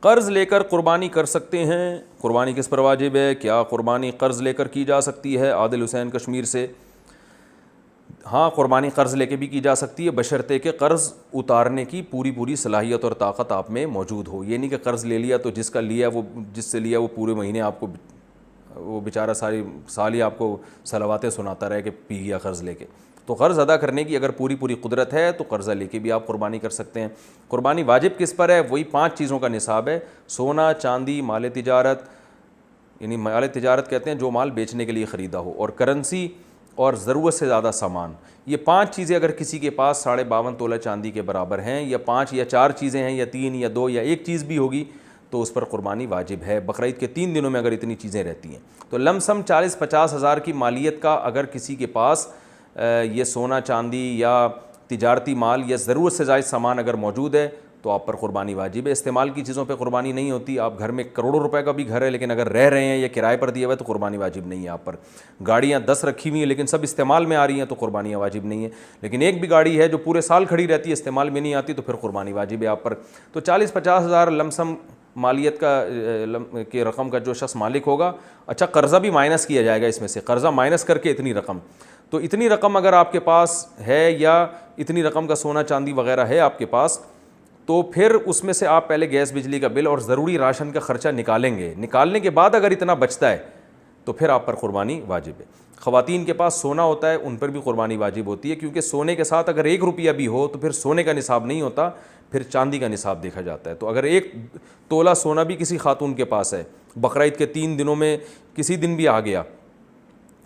قرض لے کر قربانی کر سکتے ہیں؟ قربانی کس پر واجب ہے؟ کیا قربانی قرض لے کر کی جا سکتی ہے؟ عادل حسین کشمیر سے۔ ہاں، قربانی قرض لے کے بھی کی جا سکتی ہے، بشرطے کہ قرض اتارنے کی پوری صلاحیت اور طاقت آپ میں موجود ہو۔ یہ نہیں کہ قرض لے لیا تو جس کا لیا وہ جس سے لیا وہ پورے مہینے آپ کو وہ بیچارہ ساری سال ہی آپ کو صلواتیں سناتا رہے کہ پی گیا قرض لے کے۔ تو قرض ادا کرنے کی اگر پوری قدرت ہے تو قرضہ لے کے بھی آپ قربانی کر سکتے ہیں۔ قربانی واجب کس پر ہے؟ وہی 5 چیزوں کا نصاب ہے: سونا، چاندی، مال تجارت، یعنی مال تجارت کہتے ہیں جو مال بیچنے کے لیے خریدا ہو، اور کرنسی، اور ضرورت سے زیادہ سامان۔ یہ 5 چیزیں اگر کسی کے پاس 52.5 تولہ چاندی کے برابر ہیں، یا 5 یا 4 چیزیں ہیں، یا 3 یا 2 یا 1 چیز بھی ہوگی، تو اس پر قربانی واجب ہے۔ بقرعید کے 3 دنوں میں اگر اتنی چیزیں رہتی ہیں تو لم سم 40-50 ہزار کی مالیت کا اگر کسی کے پاس یہ سونا، چاندی یا تجارتی مال یا ضرورت سے زائد سامان اگر موجود ہے تو آپ پر قربانی واجب ہے۔ استعمال کی چیزوں پہ قربانی نہیں ہوتی۔ آپ گھر میں کروڑوں روپے کا بھی گھر ہے لیکن اگر رہ رہے ہیں یا کرائے پر دیا ہوا ہے تو قربانی واجب نہیں ہے آپ پر۔ گاڑیاں 10 رکھی ہوئی ہیں لیکن سب استعمال میں آ رہی ہیں تو قربانیاں واجب نہیں ہیں، لیکن ایک بھی گاڑی ہے جو پورے سال کھڑی رہتی ہے، استعمال میں نہیں آتی، تو پھر قربانی واجب ہے آپ پر۔ تو 40-50 ہزار لم سم مالیت کا کے رقم کا جو شخص مالک ہوگا، اچھا قرضہ بھی مائنس کیا جائے گا اس میں سے، قرضہ مائنس کر کے اتنی رقم، تو اتنی رقم اگر آپ کے پاس ہے یا اتنی رقم کا سونا چاندی وغیرہ ہے آپ کے پاس، تو پھر اس میں سے آپ پہلے گیس بجلی کا بل اور ضروری راشن کا خرچہ نکالیں گے۔ نکالنے کے بعد اگر اتنا بچتا ہے تو پھر آپ پر قربانی واجب ہے۔ خواتین کے پاس سونا ہوتا ہے، ان پر بھی قربانی واجب ہوتی ہے، کیونکہ سونے کے ساتھ اگر 1 روپیہ بھی ہو تو پھر سونے کا نصاب نہیں ہوتا، پھر چاندی کا نصاب دیکھا جاتا ہے۔ تو اگر 1 تولہ سونا بھی کسی خاتون کے پاس ہے، بقرعید کے 3 دنوں میں کسی دن بھی آ گیا،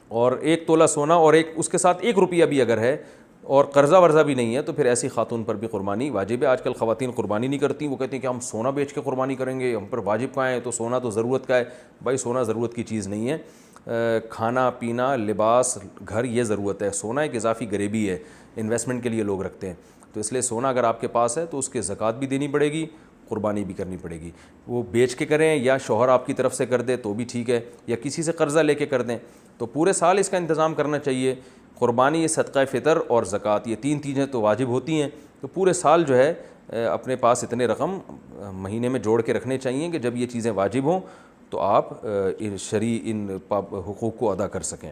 اور 1 تولہ سونا اور اس کے ساتھ 1 روپیہ بھی اگر ہے اور قرضہ ورضہ بھی نہیں ہے، تو پھر ایسی خاتون پر بھی قربانی واجب ہے۔ آج کل خواتین قربانی نہیں کرتی، وہ کہتی ہیں کہ ہم سونا بیچ کے قربانی کریں گے، ہم پر واجب کہاں ہے؟ تو سونا تو ضرورت کا ہے۔ بھائی سونا ضرورت کی چیز نہیں ہے، کھانا پینا، لباس، گھر، یہ ضرورت ہے۔ سونا ایک اضافی غریبی ہے، انویسٹمنٹ کے لیے لوگ رکھتے ہیں، تو اس لیے سونا اگر آپ کے پاس ہے تو اس کے زکوٰۃ بھی دینی پڑے گی، قربانی بھی کرنی پڑے گی۔ وہ بیچ کے کریں یا شوہر آپ کی طرف سے کر دے تو بھی ٹھیک ہے، یا کسی سے قرضہ لے کے کر دیں، تو پورے سال اس کا انتظام کرنا چاہیے۔ قربانی، صدقہ فطر اور زکوٰۃ، یہ 3 چیزیں تو واجب ہوتی ہیں، تو پورے سال جو ہے اپنے پاس اتنے رقم مہینے میں جوڑ کے رکھنے چاہیے کہ جب یہ چیزیں واجب ہوں تو آپ شرعی ان حقوق کو ادا کر سکیں۔